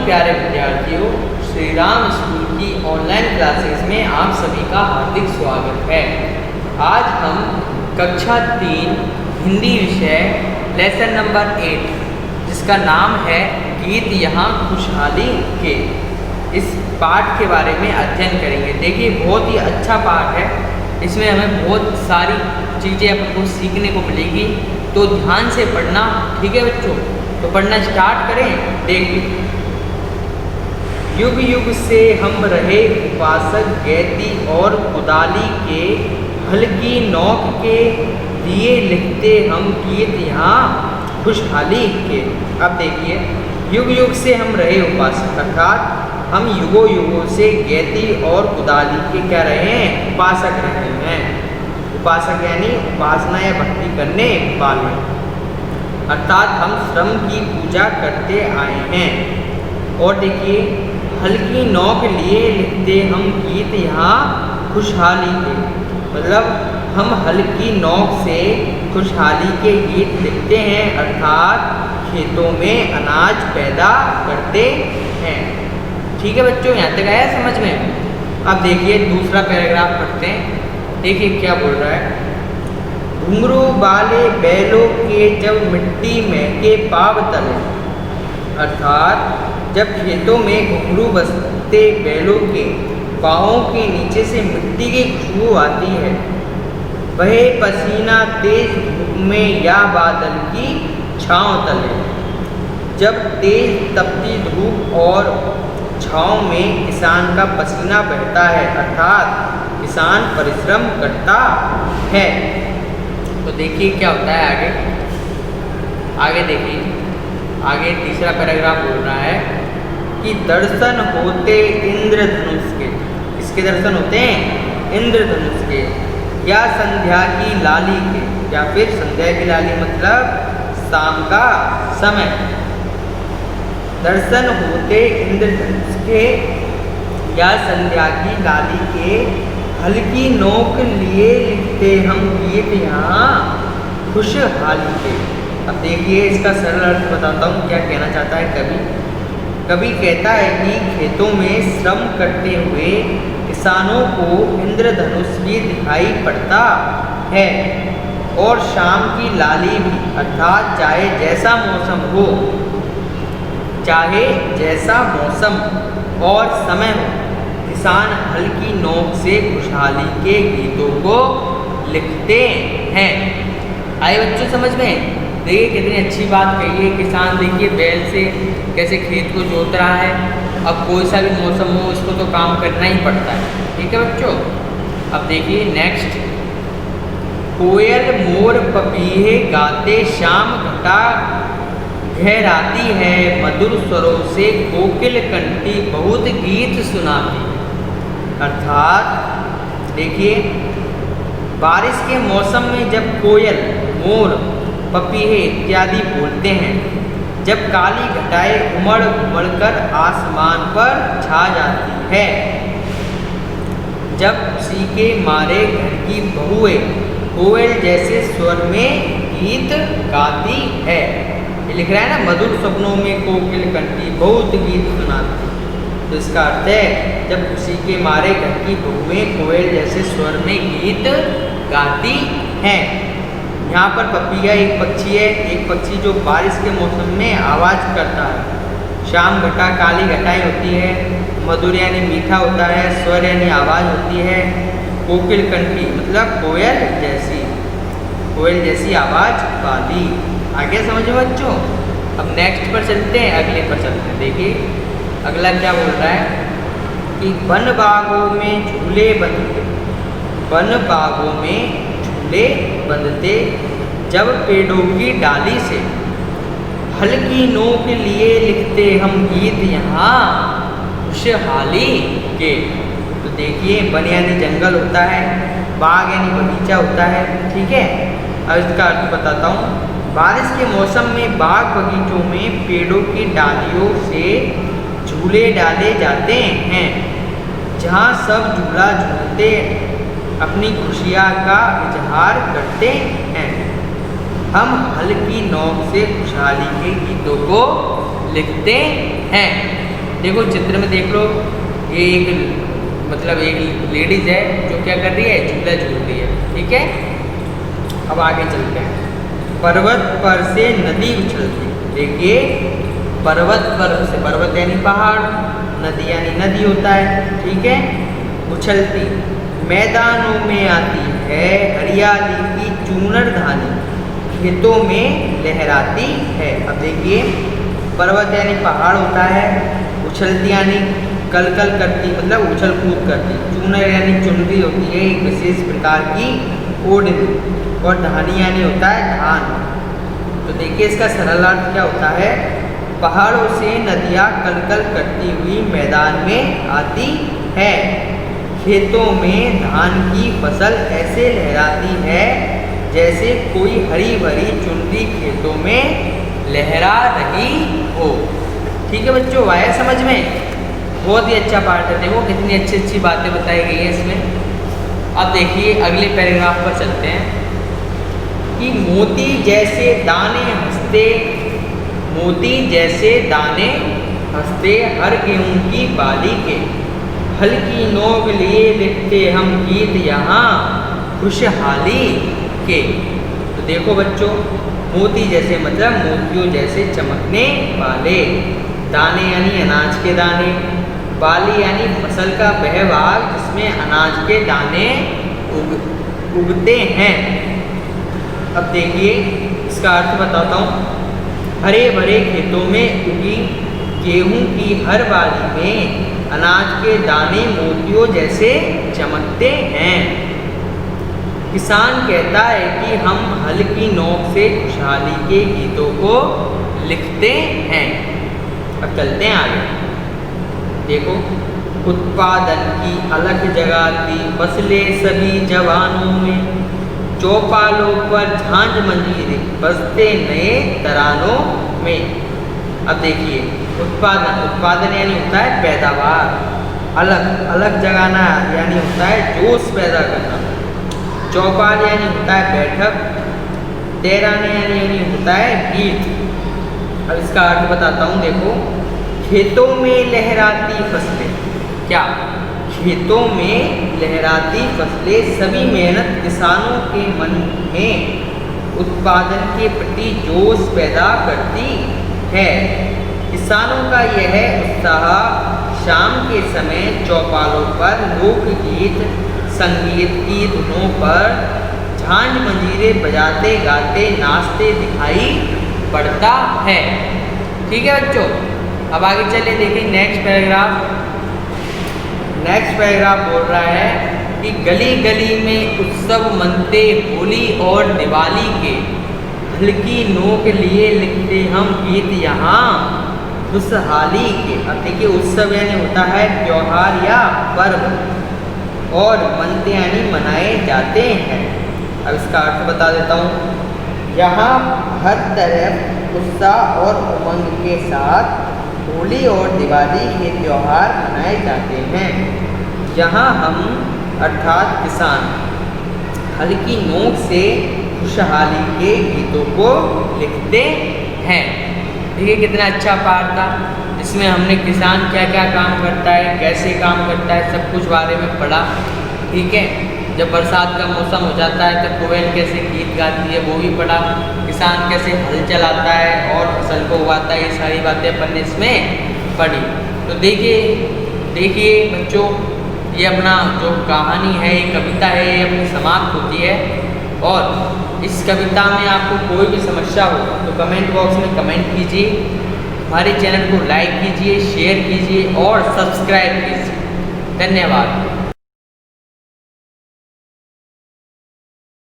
प्यारे विद्यार्थियों, श्री राम स्कूल की ऑनलाइन क्लासेस में आप सभी का हार्दिक स्वागत है। आज हम कक्षा 3 हिंदी विषय लेसन नंबर 8 जिसका नाम है गीत यहाँ खुशहाली के, इस पाठ के बारे में अध्ययन करेंगे। देखिए, बहुत ही अच्छा पाठ है, इसमें हमें बहुत सारी चीज़ें अपन को सीखने को मिलेगी, तो ध्यान से पढ़ना। ठीक है बच्चों, तो पढ़ना स्टार्ट करें। देखिए, युग युग से हम रहे उपासक गैती और कुदाली के, हल्की नोक के दिए लिखते हम गीत यहाँ खुशहाली के। अब देखिए, युग युग से हम रहे उपासक, अर्थात हम युगों युगों से गैती और कुदाली के क्या रहे हैं, उपासक रहे हैं। उपासक यानी उपासना या भक्ति करने वाले, अर्थात हम श्रम की पूजा करते आए हैं। और देखिए, हल्की नोक लिए लिखते हम गीत यहाँ खुशहाली के, मतलब हम हल्की नोक से खुशहाली के गीत लिखते हैं, अर्थात खेतों में अनाज पैदा करते हैं। ठीक है बच्चों, यहाँ तक आया समझ में। अब देखिए दूसरा पैराग्राफ पढ़ते हैं। देखिए क्या बोल रहा है। घुंघरू वाले बैलों के जब मिट्टी में के पाव तले, अर्थात जब खेतों में घुंघरू बसते बैलों के पाँवों के नीचे से मिट्टी की खुशबू आती है, बहे पसीना तेज धूप में या बादल की छाँव तले, जब तेज तपती धूप और छाँव में किसान का पसीना बहता है, अर्थात किसान परिश्रम करता है। तो देखिए क्या होता है आगे देखिए, आगे तीसरा पैराग्राफ बोल रहा है कि दर्शन होते इंद्रधनुष के। किसके दर्शन होते हैं? इंद्रधनुष के, या संध्या की लाली के, या फिर संध्या की लाली मतलब शाम का समय। दर्शन होते इंद्रधनुष के या संध्या की लाली के, हल्की नोक लिए लिखते हम गीत यहाँ खुशहाली के। अब देखिए इसका सरल अर्थ बताता हूँ क्या कहना चाहता है कवि कहता है कि खेतों में श्रम करते हुए किसानों को इंद्रधनुष भी दिखाई पड़ता है, और शाम की लाली भी, अर्थात चाहे जैसा मौसम और समय हो, किसान हल्की नोक से खुशहाली के गीतों को लिखते हैं। आए बच्चों समझ में? देखिए कितनी अच्छी बात कही है। किसान देखिए बैल से कैसे खेत को जोत रहा है। अब कोई सा भी मौसम हो, इसको तो काम करना ही पड़ता है। ठीक है बच्चों, अब देखिए नेक्स्ट। कोयल मोर पपीहे गाते, शाम घटा गहराती है, मधुर स्वरों से कोकिल कंठी बहुत गीत सुनाती। अर्थात देखिए, बारिश के मौसम में जब कोयल, मोर, पपीहे इत्यादि बोलते हैं, जब काली घटाएं उमड़ उमड़ कर आसमान पर छा जाती है, जब सीके मारे घर की बहुएं कोयल जैसे स्वर में गीत गाती है। ये लिख रहा है ना, मधुर सपनों में कोकिल कंठी बहुत गीत सुनाती। तो इसका अर्थ है जब खुशी के मारे घर की बहुएं कोयल जैसे स्वर में गीत गाती हैं। यहाँ पर पपीहा एक पक्षी है, एक पक्षी जो बारिश के मौसम में आवाज़ करता है। शाम घटा काली घटाएं होती है, मधुर यानी मीठा होता है, स्वर यानी आवाज़ होती है, कोकिल कंठी मतलब कोयल जैसी आवाज़ वाली। आगे समझो बच्चों। अब नेक्स्ट पर चलते हैं, अगले पर चलते हैं। देखिए अगला क्या बोल रहा है कि वन बागों में झूले बंधते, जब पेड़ों की डाली से, हल्की नोक लिए लिखते हम गीत यहाँ खुशहाली के। तो देखिए, वन यानी जंगल होता है, बाग यानी बगीचा होता है। ठीक है, अब इसका अर्थ बताता हूँ। बारिश के मौसम में बाग बगीचों में पेड़ों की डालियों से झूले डाले जाते हैं, जहाँ सब झूला झूलते अपनी खुशियाँ का इजहार करते हैं। हम हल्की नोक से खुशहाली के गीतों को लिखते हैं। देखो चित्र में देख लो, ये एक लेडीज है जो क्या कर रही है, झूला झूल रही है। ठीक है, अब आगे चलते हैं। पर्वत पर से नदी उछलती। देखिए, पर्वत पर से, पर्वत यानी पहाड़, नदी यानी नदी होता है। ठीक है, उछलती मैदानों में आती है, हरियाली की चूनर धानी खेतों में लहराती है। अब देखिए, पर्वत यानी पहाड़ होता है, उछलती यानी कल कल करती, मतलब उछल कूद करती, चूनर यानी चुनरी होती है एक विशेष प्रकार की ओढ़नी, और धानी यानी होता है धान। तो देखिए, इसका सरल अर्थ क्या होता है, पहाड़ों से नदियाँ कल कल करती हुई मैदान में आती है, खेतों में धान की फसल ऐसे लहराती है जैसे कोई हरी भरी चुनरी खेतों में लहरा रही हो। ठीक है बच्चों, आया समझ में? बहुत ही अच्छा पार्ट है। देखो कितनी अच्छी अच्छी बातें बताई गई हैं इसमें। अब देखिए अगले पैराग्राफ पर चलते हैं कि मोती जैसे दाने हंसते, मोती जैसे दाने हंसते हर गेहूं की बाली के, हल्की नोक लिए लिखते हम गीत यहाँ खुशहाली के। तो देखो बच्चों, मोती जैसे मतलब मोतियों जैसे चमकने वाले, दाने यानी अनाज के दाने, बाली यानी फसल का वह भाग जिसमें अनाज के दाने उगते हैं। अब देखिए इसका अर्थ बताता हूँ। हरे भरे खेतों में उगी गेहूं की हर बाली में अनाज के दाने मोतियों जैसे चमकते हैं। किसान कहता है कि हम हल्की नोक से खुशहाली के गीतों को लिखते हैं। अब चलते हैं आगे। देखो, उत्पादन की अलग जगाती फसलें सभी जवानों में, चौपालों पर झांझ मंजीरे बजते नए तरानों में। अब देखिए, उत्पादन, उत्पादन यानी होता है पैदावार, अलग अलग जगाना यानी होता है जोश पैदा करना, चौपाल यानी होता है बैठक, तराने यानी होता है गीत। अब इसका अर्थ बताता हूँ। देखो, खेतों में लहराती फसलें, क्या खेतों में लहराती फसलें सभी मेहनत किसानों के मन में उत्पादन के प्रति जोश पैदा करती है। किसानों का यह उत्साह शाम के समय चौपालों पर लोकगीत संगीत की धुनों पर झांझ मंजीरे बजाते गाते नाचते दिखाई पड़ता है। ठीक है बच्चों, अब आगे चलिए देखिए नेक्स्ट पैराग्राफ। नेक्स्ट पैराग्राफ बोल रहा है कि गली गली में उत्सव मनते होली और दिवाली के, हल्की नोक लिए लिखते हम गीत यहाँ खुशहाली के। अब देखिए, उत्सव यानी होता है त्योहार या पर्व, और मनते यानी मनाए जाते हैं। अब इसका अर्थ बता देता हूँ। यहाँ हर तरफ उत्साह और उमंग के साथ होली और दिवाली के त्यौहार मनाए जाते हैं। यहाँ हम अर्थात किसान हल्की नोक से खुशहाली के गीतों को लिखते हैं। देखिए कितना अच्छा पाठ था। इसमें हमने किसान क्या क्या काम करता है, कैसे काम करता है, सब कुछ बारे में पढ़ा। ठीक है, जब बरसात का मौसम हो जाता है तो कोयल कैसे गीत गाती है वो भी पढ़ा, किसान कैसे हल चलाता है और फसल को उगाता है, ये सारी बातें अपन ने इसमें पढ़ी। तो देखिए बच्चों, ये अपना जो कहानी है, ये कविता है, ये अपनी समाप्त होती है। और इस कविता में आपको कोई भी समस्या हो तो कमेंट बॉक्स में कमेंट कीजिए, हमारे चैनल को लाइक कीजिए, शेयर कीजिए और सब्सक्राइब कीजिए। धन्यवाद।